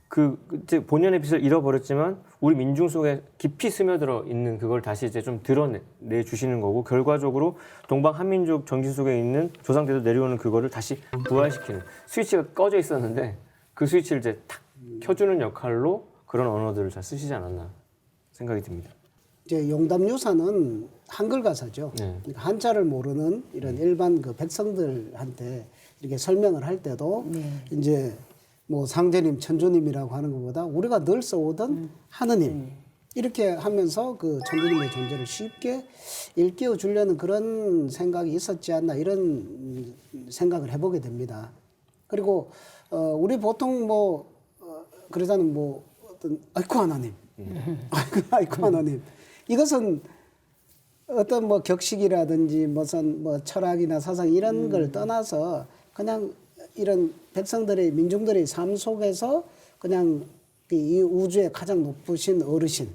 그 이제 본연의 빛을 잃어버렸지만 우리 민중 속에 깊이 스며들어 있는 그걸 다시 이제 좀 드러내 주시는 거고 결과적으로 동방 한민족 정신 속에 있는 조상대도 내려오는 그거를 다시 부활시키는 스위치가 꺼져 있었는데 그 스위치를 이제 탁 켜주는 역할로 그런 언어들을 잘 쓰시지 않았나 생각이 듭니다. 이제 용담유사는 한글 가사죠. 그러니까 한자를 모르는 이런 일반 그 백성들한테 이렇게 설명을 할 때도 이제 뭐 상제님, 천주님이라고 하는 것보다 우리가 늘 써오던 하느님 이렇게 하면서 그 천주님의 존재를 쉽게 일깨워 주려는 그런 생각이 있었지 않나 이런 생각을 해보게 됩니다. 그리고 우리 보통 뭐 그러자는 뭐 어떤 아이쿠 하나님, 아이쿠 하나님 이것은 어떤 뭐 격식이라든지 무슨 뭐 철학이나 사상 이런 걸 떠나서 그냥 이런 백성들의 민중들의 삶 속에서 그냥 이 우주의 가장 높으신 어르신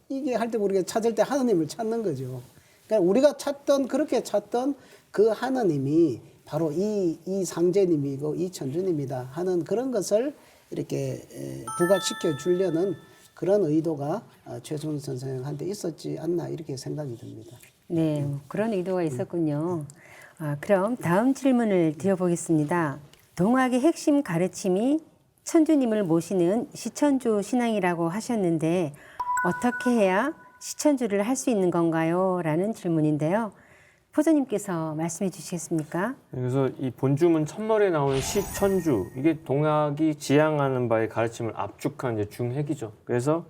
이게 할 때 우리가 찾을 때 하느님을 찾는 거죠. 그러니까 우리가 그렇게 찾던 그 하느님이 바로 이 상제님이고 이 천주님이다 하는 그런 것을 이렇게 부각시켜 주려는 그런 의도가 최순 선생한테 있었지 않나 이렇게 생각이 듭니다. 네, 그런 의도가 있었군요. 그럼 다음 질문을 드려보겠습니다. 동학의 핵심 가르침이 천주님을 모시는 시천주 신앙이라고 하셨는데 어떻게 해야 시천주를 할 수 있는 건가요? 라는 질문인데요. 포도님께서 말씀해 주시겠습니까? 그래서 이 본주문 첫머리에 나오는 시천주, 이게 동학이 지향하는 바의 가르침을 압축한 이제 중핵이죠. 그래서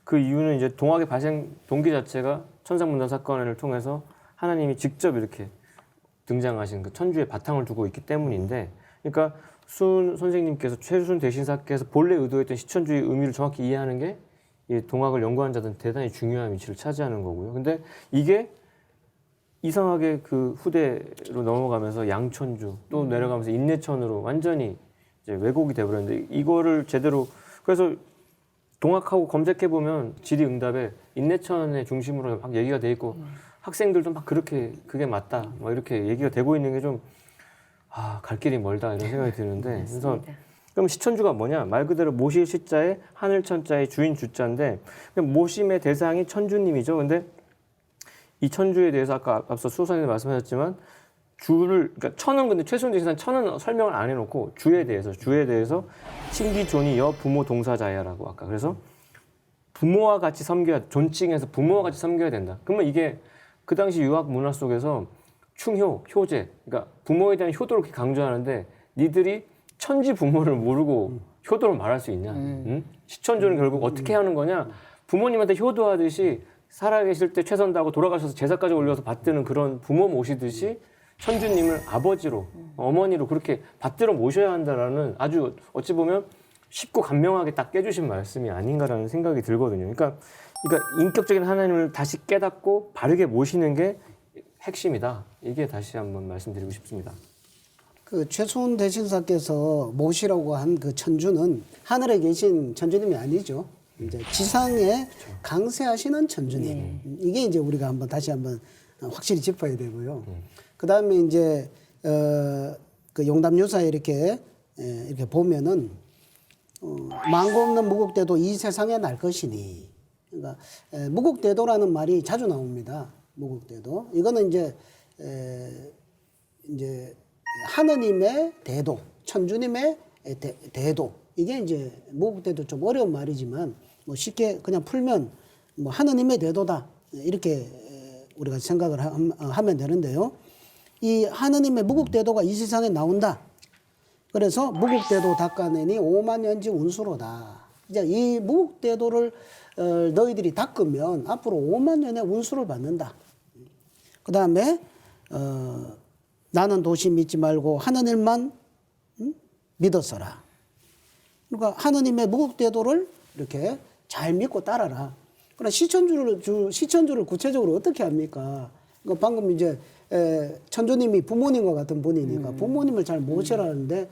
그 이유는 이제 동학의 발생 동기 자체가 천상문단 사건을 통해서 하나님이 직접 이렇게 등장하신 그 천주의 바탕을 두고 있기 때문인데, 그러니까 순 선생님께서 최순 대신사께서 본래 의도했던 시천주의 의미를 정확히 이해하는 게 이 동학을 연구한 자들은 대단히 중요한 위치를 차지하는 거고요. 근데 이게 이상하게 그 후대로 넘어가면서 양천주 또 내려가면서 인내천으로 완전히 이제 왜곡이 돼버렸는데, 이거를 제대로, 그래서 동학하고 검색해 보면 질의응답에 인내천의 중심으로 막 얘기가 돼 있고 학생들도 막 그렇게 그게 맞다 뭐 이렇게 얘기가 되고 있는 게 좀 갈 길이 멀다 이런 생각이 드는데, 그래서 그럼 시천주가 뭐냐? 말 그대로 모실 시자에 하늘천자의 주인 주자인데, 모심의 대상이 천주님이죠. 근데 이 천주에 대해서 아까 앞서 수호사님 말씀하셨지만 그러니까 천은, 근데 최순 대신사 천은 설명을 안 해놓고 주에 대해서 친기존이 여 부모 동사자야라고 아까, 그래서 부모와 같이 섬겨야, 존칭해서 부모와 같이 섬겨야 된다. 그러면 이게 그 당시 유학 문화 속에서 충효, 효제, 그러니까 부모에 대한 효도를 이렇게 강조하는데, 니들이 천지 부모를 모르고 효도를 말할 수 있냐? 응? 시천주는 결국 어떻게 하는 거냐? 부모님한테 효도하듯이 살아계실 때 최선 다하고 돌아가셔서 제사까지 올려서 받드는 그런 부모 모시듯이 천주님을 아버지로, 어머니로 그렇게 받들어 모셔야 한다라는 아주 어찌 보면 쉽고 간명하게 딱 깨주신 말씀이 아닌가라는 생각이 들거든요. 그러니까 인격적인 하나님을 다시 깨닫고 바르게 모시는 게 핵심이다. 이게 다시 한번 말씀드리고 싶습니다. 그 최순 대신사께서 모시라고 한 그 천주는 하늘에 계신 천주님이 아니죠. 이제 지상에 강세하시는 천주님. 이게 이제 우리가 다시 한번 확실히 짚어야 되고요. 그 다음에 이제 그 용담유사에 이렇게 보면은 망고 없는 무국대도 이 세상에 날 것이니. 그러니까 무국대도라는 말이 자주 나옵니다. 무국대도. 이거는 이제 하느님의 대도, 천주님의 대도. 이게 이제 무국대도 좀 어려운 말이지만 뭐 쉽게 그냥 풀면 뭐 하느님의 대도다 이렇게 우리가 생각을 하면 되는데요. 이 하느님의 무국대도가 이 세상에 나온다. 그래서 무국대도 닦아내니 5만 년지 운수로다. 이제 이 무국대도를 너희들이 닦으면 앞으로 5만 년의 운수를 받는다. 그 다음에 나는 도시 믿지 말고 하느님만 믿었어라. 그러니까 하느님의 무국대도를 이렇게 잘 믿고 따라라. 그러나 시천주를 구체적으로 어떻게 합니까? 그러니까 방금 이제 천주님이 부모님과 같은 분이니까 부모님을 잘 모시라는데,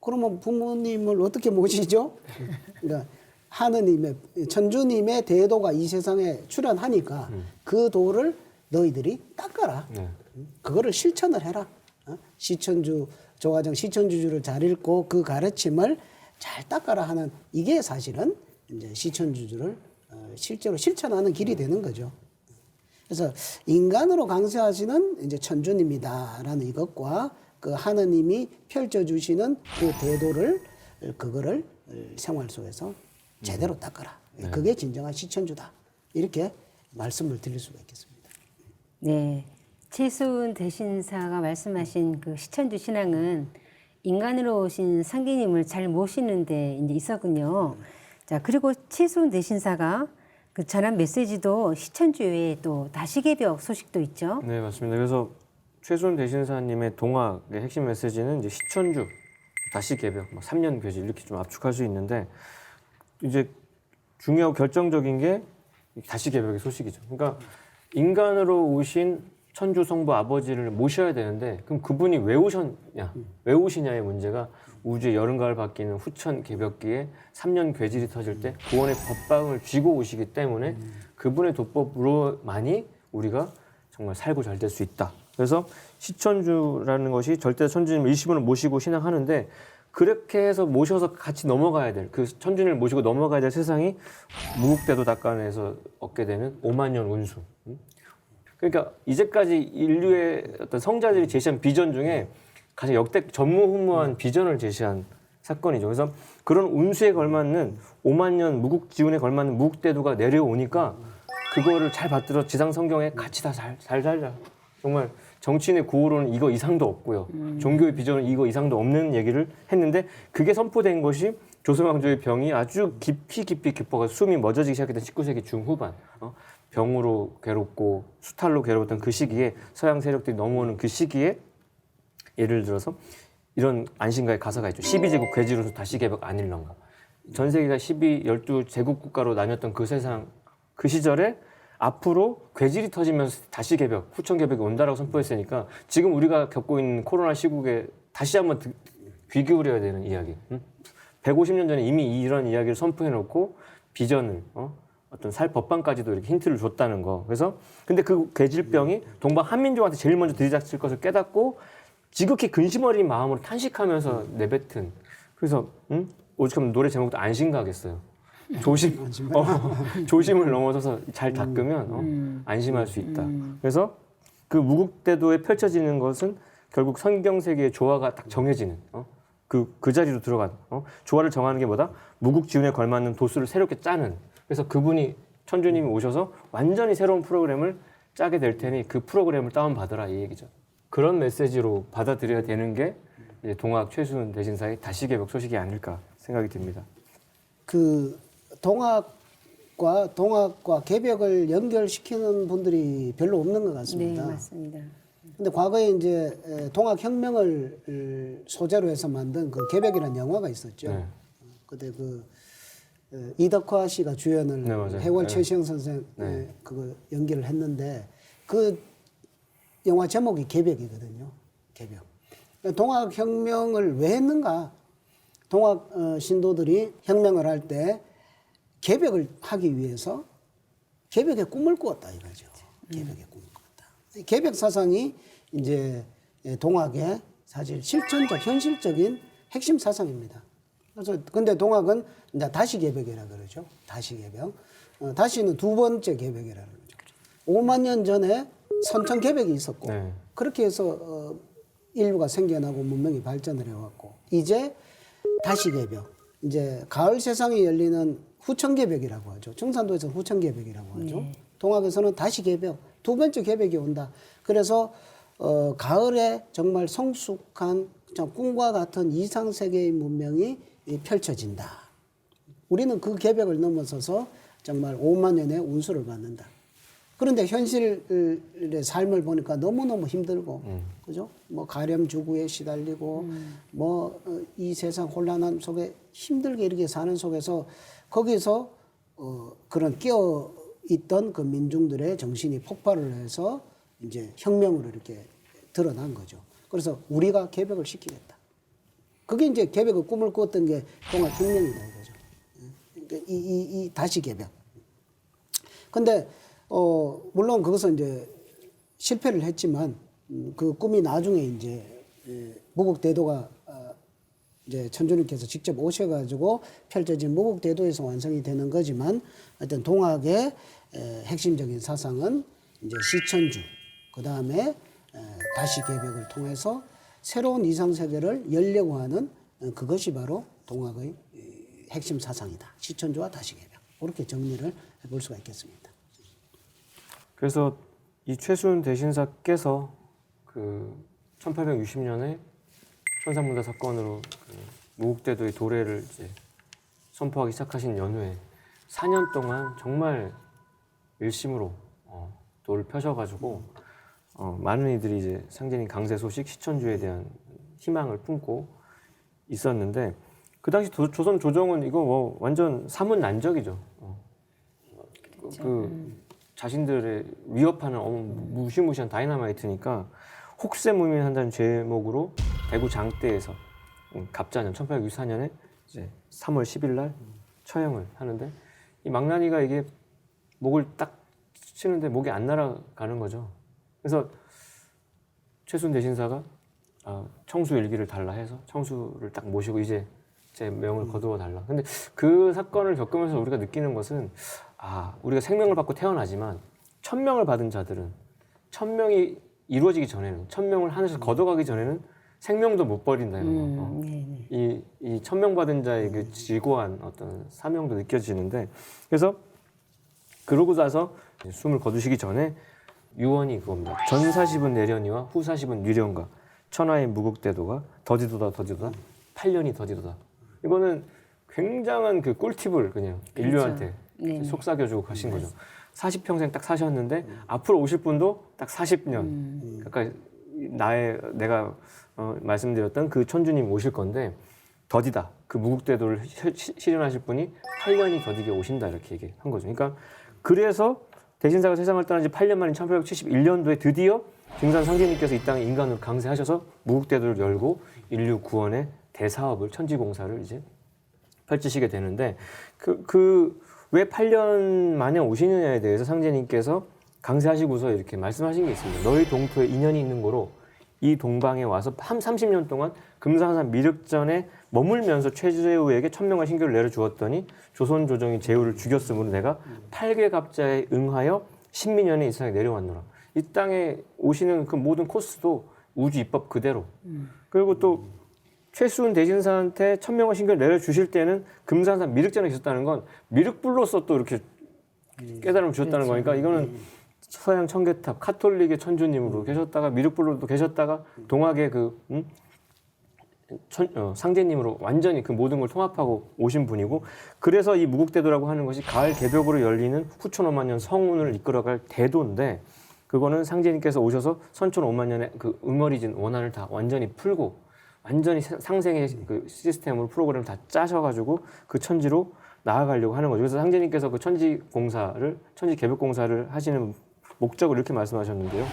그러면 부모님을 어떻게 모시죠? 그러니까 하느님의, 천주님의 대도가 이 세상에 출현하니까 그 도를 너희들이 닦아라. 그거를 실천을 해라. 시천주, 조가정 시천주주를 잘 읽고 그 가르침을 잘 닦아라 하는, 이게 사실은 이제 시천주주를 실제로 실천하는 길이 되는 거죠. 그래서 인간으로 강세하시는 이제 천주님이다라는 이것과 그 하느님이 펼쳐주시는 그 대도를, 그거를 생활 속에서 제대로 닦아라. 그게 진정한 시천주다. 이렇게 말씀을 드릴 수가 있겠습니다. 네. 최순 대신사가 말씀하신 그 시천주 신앙은 인간으로 오신 상계님을 잘 모시는 데 이제 있었군요. 자, 그리고 최순 대신사가 그 전한 메시지도 시천주 외에 또 다시개벽 소식도 있죠. 네, 맞습니다. 그래서 최순 대신사님의 동학의 핵심 메시지는 이제 시천주, 다시개벽, 3년 교지 이렇게 좀 압축할 수 있는데, 이제 중요하고 결정적인 게 다시개벽의 소식이죠. 그러니까 인간으로 오신 천주 성부 아버지를 모셔야 되는데, 그럼 그분이 왜 오셨냐, 왜 오시냐의 문제가 우주의 여름 가을 바뀌는 후천 개벽기에 3년 괴질이 터질 때 구원의 법방을 쥐고 오시기 때문에 그분의 도법으로만이 우리가 정말 살고 잘 될 수 있다. 그래서 시천주라는 것이 절대 천주님 일시분을 모시고 신앙하는데, 그렇게 해서 모셔서 같이 넘어가야 될, 그 천주님을 모시고 넘어가야 될 세상이 무국대도 닦아내서 얻게 되는 5만 년 운수. 그러니까 이제까지 인류의 어떤 성자들이 제시한 비전 중에 가장 역대 전무후무한 비전을 제시한 사건이죠. 그래서 그런 운수에 걸맞는 5만 년 무국 지운에 걸맞는 무국대도가 내려오니까 그거를 잘 받들어 지상 성경에 같이 다 잘 살자. 정말 정치인의 구호로는 이거 이상도 없고요. 종교의 비전은 이거 이상도 없는 얘기를 했는데 그게 선포된 것이 조선왕조의 병이 아주 깊이 깊어가지고 숨이 멎어지기 시작했던 19세기 중후반. 병으로 괴롭고 수탈로 괴로웠던 그 시기에 서양 세력들이 넘어오는 그 시기에 예를 들어서 이런 안신가의 가사가 있죠. 12제국 괴지로서 다시 개벽 아닐런가. 전 세계가 12제국 국가로 나뉘었던 그 세상, 그 시절에 앞으로 괴질이 터지면서 다시 개벽, 후천 개벽이 온다라고 선포했으니까 지금 우리가 겪고 있는 코로나 시국에 다시 한번 귀 기울여야 되는 이야기. 150년 전에 이미 이런 이야기를 선포해놓고 비전을 어떤 살 법방까지도 이렇게 힌트를 줬다는 거. 그래서 근데 그 괴질병이 동방 한민족한테 제일 먼저 들이닥칠 것을 깨닫고 지극히 근심 어린 마음으로 탄식하면서 내뱉은. 그래서 오죽하면 노래 제목도 안심가겠어요. 조심을 넘어서서 잘 닦으면 안심할 수 있다. 그래서 그 무국대도에 펼쳐지는 것은 결국 성경 세계의 조화가 딱 정해지는 그 자리로 들어간 조화를 정하는 게 뭐다? 무국지운에 걸맞는 도수를 새롭게 짜는. 그래서 그분이 천주님이 오셔서 완전히 새로운 프로그램을 짜게 될 테니 그 프로그램을 다운받아라 이 얘기죠. 그런 메시지로 받아들여야 되는 게 이제 동학 최순 대신사의 다시개벽 소식이 아닐까 생각이 듭니다. 그 동학과 개벽을 연결시키는 분들이 별로 없는 것 같습니다. 네, 맞습니다. 근데 과거에 이제 동학혁명을 소재로 해서 만든 그 개벽이라는 영화가 있었죠. 네. 그때 그 이덕화 씨가 주연을 네, 맞아요. 해월 네. 최시영 선생 그거 연기를 했는데 그 영화 제목이 개벽이거든요. 개벽. 동학혁명을 왜 했는가? 동학 신도들이 혁명을 할 때 개벽을 하기 위해서 개벽의 꿈을 꾸었다 이거죠. 개벽의 꿈을 꾸었다. 개벽 사상이 이제 동학의 사실 실천적, 현실적인 핵심 사상입니다. 그래서 근데 동학은 이제 다시 개벽이라 그러죠. 다시 개벽. 다시는 두 번째 개벽이라는 거죠. 5만 년 전에 선천 개벽이 있었고 네. 그렇게 해서 인류가 생겨나고 문명이 발전을 해왔고 이제 다시 개벽. 이제 가을 세상이 열리는 후천 개벽이라고 하죠. 충산도에서는 후천 개벽이라고 하죠. 동학에서는 다시 개벽, 두 번째 개벽이 온다. 그래서 가을에 정말 성숙한 꿈과 같은 이상 세계의 문명이 펼쳐진다. 우리는 그 개벽을 넘어서서 정말 5만 년의 운수를 받는다. 그런데 현실의 삶을 보니까 너무너무 힘들고, 그죠? 뭐 가렴주구에 시달리고, 뭐 이 세상 혼란함 속에 힘들게 이렇게 사는 속에서 거기서 그런 끼어 있던 그 민중들의 정신이 폭발을 해서 이제 혁명으로 이렇게 드러난 거죠. 그래서 우리가 개벽을 시키겠다. 그게 이제 개벽의 꿈을 꾸었던 게 동학혁명이다 이거죠. 이 다시 개벽. 근데 물론 그것은 이제 실패를 했지만 그 꿈이 나중에 이제 무국대도가 이제 천주님께서 직접 오셔가지고 펼쳐진 무국대도에서 완성이 되는 거지만 어떤 동학의 핵심적인 사상은 이제 시천주 그 다음에 다시 개벽을 통해서 새로운 이상 세계를 열려고 하는 그것이 바로 동학의 핵심 사상이다. 시천주와 다시 개벽. 그렇게 정리를 해볼 수가 있겠습니다. 그래서 이 최순 대신사께서 그 1860년에 천산문다 사건으로 그 무국대도의 도래를 이제 선포하기 시작하신 연후에 4년 동안 정말 일심으로 도를 펴셔가지고 많은 이들이 이제 상제님 강세 소식, 시천주에 대한 희망을 품고 있었는데 그 당시 조선 조정은 이거 뭐 완전 사문난적이죠. 그 자신들의 위협하는 무시무시한 다이너마이트니까 혹세무민한다는 제목으로 대구 장대에서 갑자년 1864년에 이제 3월 10일 날 처형을 하는데 이 망나니가 이게 목을 딱 치는데 목이 안 날아가는 거죠. 그래서 최순 대신사가 청수 일기를 달라 해서 청수를 딱 모시고 이제 제 명을 거두어 달라. 근데 그 사건을 겪으면서 우리가 느끼는 것은 우리가 생명을 받고 태어나지만 천명을 받은 자들은 천명이 이루어지기 전에는 천명을 하늘에서 걷어가기 전에는 생명도 못 버린다 이런 거. 네네. 이 천명 받은 자의 그 지고한 어떤 사명도 느껴지는데 그래서 그러고 나서 숨을 거두시기 전에 유언이 그겁니다. 전 40은 내려니와 후 40은 뉘련가 천하의 무국대도가 더디도다 8년이 더디도다. 이거는 굉장한 그 꿀팁을 그냥 그렇죠. 인류한테 네네. 속삭여주고 가신 거죠. 40평생 딱 사셨는데 앞으로 오실 분도 딱 40년. 그러니까 내가 말씀드렸던 그 천주님 오실 건데 더디다. 그 무국대도를 실현하실 분이 8년이 더디게 오신다 이렇게 얘기한 거죠. 그러니까 그래서 대신사가 세상을 떠난 지 8년 만인 1871년도에 드디어 증산 상제님께서 이 땅에 인간으로 강세하셔서 무국대도를 열고 인류 구원의 대사업을 천지공사를 이제 펼치시게 되는데 왜 8년 만에 오시느냐에 대해서 상제님께서 강세하시고서 이렇게 말씀하신 게 있습니다. 너희 동토에 인연이 있는 거로 이 동방에 와서 30년 동안 금강산 미륵전에 머물면서 최재우에게 천명과 신교를 내려주었더니 조선 조정이 재우를 죽였으므로 내가 8개 갑자에 응하여 신민년에 이 세상에 내려왔노라. 이 땅에 오시는 그 모든 코스도 우주 입법 그대로. 그리고 또 최수은 대신사한테 천명과 신교를 내려주실 때는 금산산 미륵전에 계셨다는 건 미륵불로서 또 이렇게 깨달음을 주셨다는 거니까 이거는 서양 청계탑 카톨릭의 천주님으로 계셨다가 미륵불로도 계셨다가 동학의 상제님으로 완전히 그 모든 걸 통합하고 오신 분이고 그래서 이 무국대도라고 하는 것이 가을 개벽으로 열리는 후천 5만 년 성운을 이끌어갈 대도인데 그거는 상제님께서 오셔서 선천 5만 년의 그 응어리진 원한을 다 완전히 풀고 완전히 상생의 그 시스템으로 프로그램을 다 짜셔가지고 그 천지로 나아가려고 하는 거죠. 그래서 상제님께서 그 천지 개벽 공사를 하시는 목적을 이렇게 말씀하셨는데요.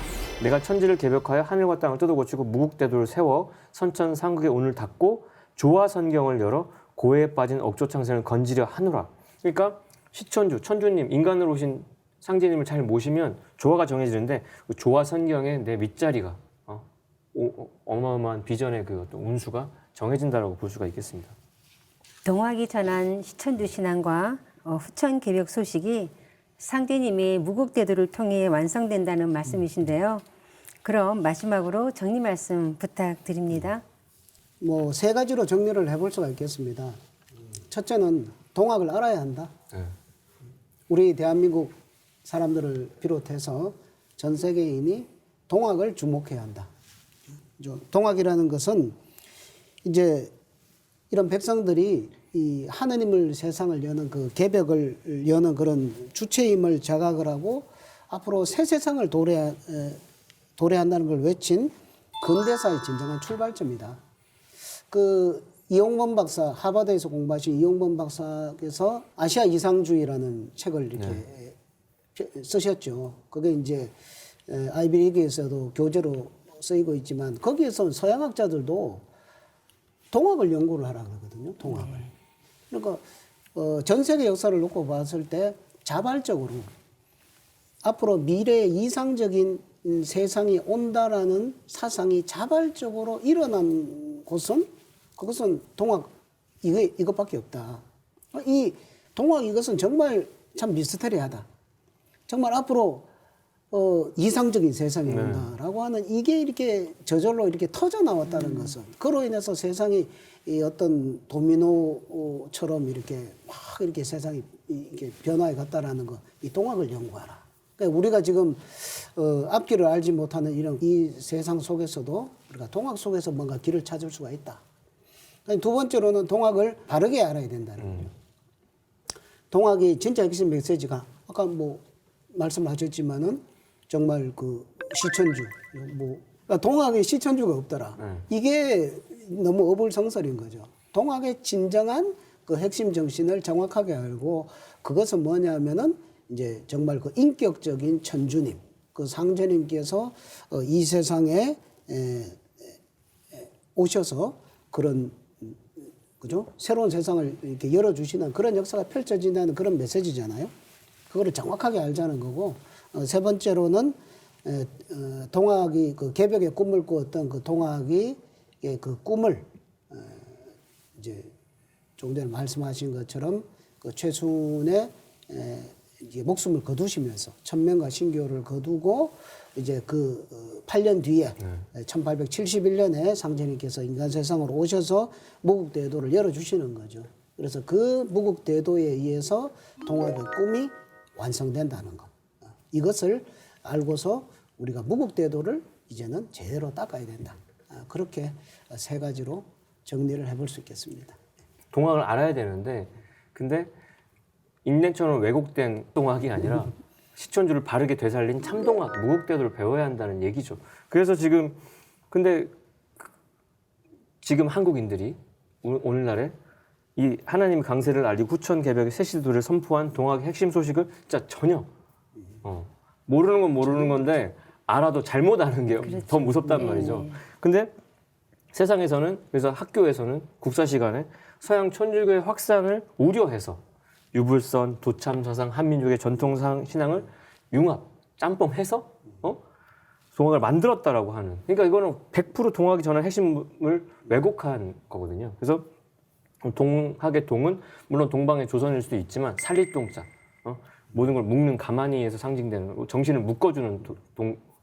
내가 천지를 개벽하여 하늘과 땅을 뜯어고치고 무국대도를 세워 선천 상극의 운을 닫고 조화선경을 열어 고해에 빠진 억조창생을 건지려 하노라. 그러니까 시천주, 천주님, 인간으로 오신 상제님을 잘 모시면 조화가 정해지는데 그 조화선경에 내 밑자리가 어마어마한 비전의 그 어떤 운수가 정해진다라고 볼 수가 있겠습니다. 동학이 전한 시천주 신앙과 후천 개벽 소식이 상제님의 무국대도를 통해 완성된다는 말씀이신데요. 그럼 마지막으로 정리 말씀 부탁드립니다. 뭐 세 가지로 정리를 해볼 수가 있겠습니다. 첫째는 동학을 알아야 한다. 우리 대한민국 사람들을 비롯해서 전 세계인이 동학을 주목해야 한다. 동학이라는 것은 이제 이런 백성들이 이 하느님을 세상을 여는 그 개벽을 여는 그런 주체임을 자각을 하고 앞으로 새 세상을 도래한다는 걸 외친 근대사의 진정한 출발점이다. 그 이용범 박사, 하버드에서 공부하신 이용범 박사께서 아시아 이상주의라는 책을 이렇게 쓰셨죠. 그게 이제 아이비리그에서도 교재로 쓰이고 있지만 거기에서 서양학자들도 동학을 연구를 하라 그러거든요. 동학을. 그러니까 전 세계 역사를 놓고 봤을 때 자발적으로 앞으로 미래의 이상적인 세상이 온다라는 사상이 자발적으로 일어난 곳은 그것은 동학 이것밖에 없다. 이 동학 이것은 정말 참 미스터리하다. 정말 앞으로 이상적인 세상이 온다라고 하는 이게 이렇게 저절로 이렇게 터져 나왔다는 것은 그로 인해서 세상이 이 어떤 도미노처럼 이렇게 막 이렇게 세상이 이렇게 변화해 갔다라는 거, 이 동학을 연구하라. 그러니까 우리가 지금 앞길을 알지 못하는 이런 이 세상 속에서도 우리가 동학 속에서 뭔가 길을 찾을 수가 있다. 두 번째로는 동학을 바르게 알아야 된다는 거죠. 동학이 진짜 핵심 메시지가 아까 뭐 말씀하셨지만은 정말 그 시천주 뭐 그러니까 동학에 시천주가 없더라. 이게 너무 어불성설인 거죠. 동학의 진정한 그 핵심 정신을 정확하게 알고 그것은 뭐냐면은 이제 정말 그 인격적인 천주님, 그 상제님께서 이 세상에 오셔서 그런 그죠? 새로운 세상을 이렇게 열어주시는 그런 역사가 펼쳐진다는 그런 메시지잖아요. 그거를 정확하게 알자는 거고, 세 번째로는 동학이 그 개벽의 꿈을 꾸었던 그 동학이 그 꿈을 이제 조금 전에 말씀하신 것처럼 그 최순의 이제 목숨을 거두시면서 천명과 신교를 거두고 이제 그 8년 뒤에 1871년에 상제님께서 인간 세상으로 오셔서 무국대도를 열어주시는 거죠. 그래서 그 무국대도에 의해서 동학의 꿈이 완성된다는 것. 이것을 알고서 우리가 무국대도를 이제는 제대로 닦아야 된다. 그렇게 세 가지로 정리를 해볼 수 있겠습니다. 동학을 알아야 되는데 근데 인내처럼 왜곡된 동학이 아니라 시천주를 바르게 되살린 참동학, 무국대도를 배워야 한다는 얘기죠. 그래서 지금 근데 지금 한국인들이 오늘날에 이 하나님 강세를 알리고 후천 개벽의 새시도를 선포한 동학의 핵심 소식을 진짜 전혀 모르는 건 모르는 건데 알아도 잘못 아는 게 더 무섭단 말이죠. 근데 세상에서는 그래서 학교에서는 국사 시간에 서양 천주교의 확산을 우려해서 유불선, 도참, 서상, 한민족의 전통 신앙을 융합, 짬뽕해서 동학을 만들었다라고 하는. 그러니까 이거는 100% 동학이 전한 핵심을 왜곡한 거거든요. 그래서 동학의 동은 물론 동방의 조선일 수도 있지만 살릴 동자, 모든 걸 묶는 가마니에서 상징되는 정신을 묶어주는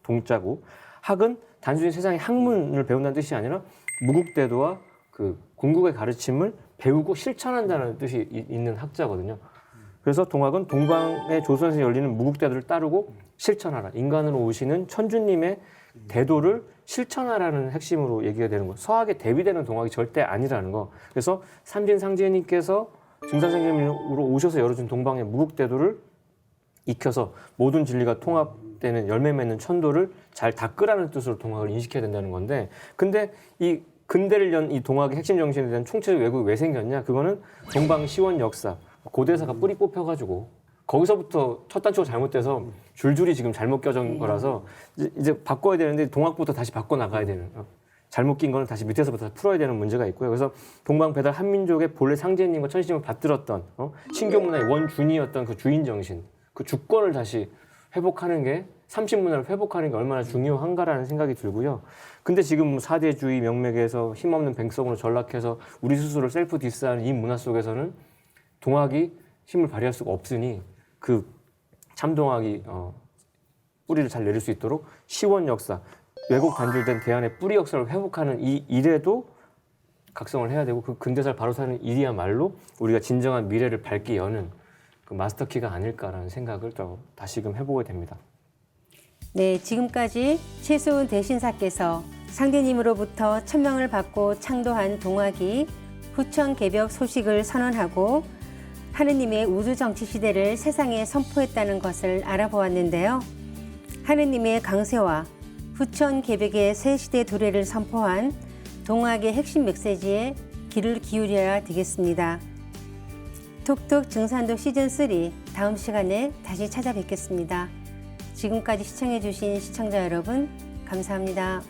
동자고, 학은 단순히 세상의 학문을 배운다는 뜻이 아니라 무국대도와 그 궁극의 가르침을 배우고 실천한다는 뜻이 있는 학자거든요. 그래서 동학은 동방의 조선에서 열리는 무국대도를 따르고 실천하라. 인간으로 오시는 천주님의 대도를 실천하라는 핵심으로 얘기가 되는 거. 서학에 대비되는 동학이 절대 아니라는 거. 그래서 삼진상제님께서 증산생명으로 오셔서 열어준 동방의 무국대도를 익혀서 모든 진리가 통합되는 열매 맺는 천도를 잘 닦으라는 뜻으로 동학을 인식해야 된다는 건데, 근데 이 근대를 연 이 동학의 핵심 정신에 대한 총체적 왜곡이 왜 생겼냐? 그거는 동방 시원 역사, 고대사가 뿌리 뽑혀가지고 거기서부터 첫 단추가 잘못돼서 줄줄이 지금 잘못 껴진 거라서 이제 바꿔야 되는데 동학부터 다시 바꿔 나가야 되는, 잘못 낀 거는 다시 밑에서부터 풀어야 되는 문제가 있고요. 그래서 동방 배달 한민족의 본래 상제님과 천신님을 받들었던 신교 문화의 원준이었던 그 주인 정신, 그 주권을 다시 회복하는 게, 삼신문화를 회복하는 게 얼마나 중요한가라는 생각이 들고요. 근데 지금 사대주의 명맥에서 힘없는 백성으로 전락해서 우리 스스로 셀프 디스하는 이 문화 속에서는 동학이 힘을 발휘할 수가 없으니 그 참동학이 뿌리를 잘 내릴 수 있도록 시원 역사, 왜곡 단절된 대안의 뿌리 역사를 회복하는 이 일에도 각성을 해야 되고, 그 근대사를 바로 사는 일이야말로 우리가 진정한 미래를 밝게 여는 그 마스터키가 아닐까라는 생각을 또 다시금 해보게 됩니다. 네, 지금까지 최수은 대신사께서 상대님으로부터 천명을 받고 창도한 동학이 후천 개벽 소식을 선언하고 하느님의 우주 정치 시대를 세상에 선포했다는 것을 알아보았는데요. 하느님의 강세와 후천 개벽의 새 시대 도래를 선포한 동학의 핵심 메시지에 귀를 기울여야 되겠습니다. 톡톡 증산도 시즌3 다음 시간에 다시 찾아뵙겠습니다. 지금까지 시청해주신 시청자 여러분, 감사합니다.